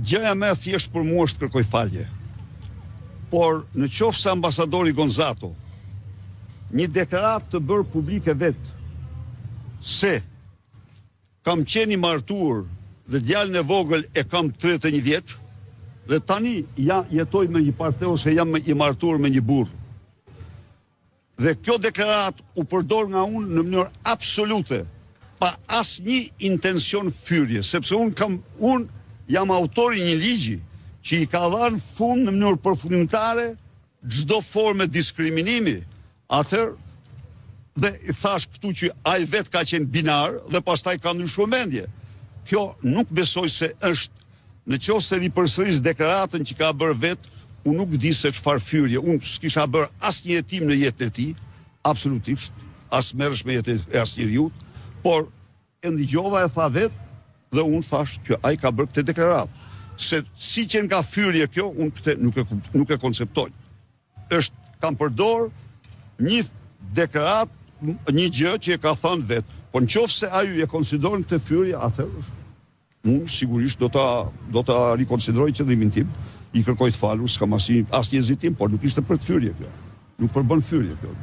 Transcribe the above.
gjëja më e thjeshtë për mua është të kërkoj falje. Por në qoftë se ambasadori Gonzato një deklaratë të bërë publike vetë se kam qenë i martuar dhe djalin e vogël e kam 31 vjeç dhe tani jetoj me një partner ose jam i martuar me një burr. Dhe kjo deklaratë u përdor nga unë në mënyrë absolute, pa asnjë intencion fyrje, sepse unë jam autori një ligji që i ka dhënë fund në mënyrë përfundimtare çdo formë diskriminimi. Atëherë dhe i thash këtu që ai vetë ka qenë binar dhe pastaj ka ndryshuar mendje. Kjo nuk besoj se është, në qoftë se ripërsëris deklaratën që ka bërë vetë, unë nuk di se çfarë fyrje, unë s'kisha bërë asnjë hetim në jetën e tij, absolutisht, as merresh me jetën e asnjëriut, por e ndigjova e tha vetë dhe unë thash që ai ka bërë këtë deklaratë. Se si që nga fyrje kjo, unë këtë nuk e konceptoj. Kam përdor një deklaratë, një gjë që e ka thënë vetë. Po nëse ai e konsideron këtë fyrje, atëherë unë sigurisht do ta rikonsideroj qëllimin tim, i kërkoj të falur, s'kam asnjë hezitim, por nuk ishte për të fyrje kjo. Nuk përbën fyrje kjo.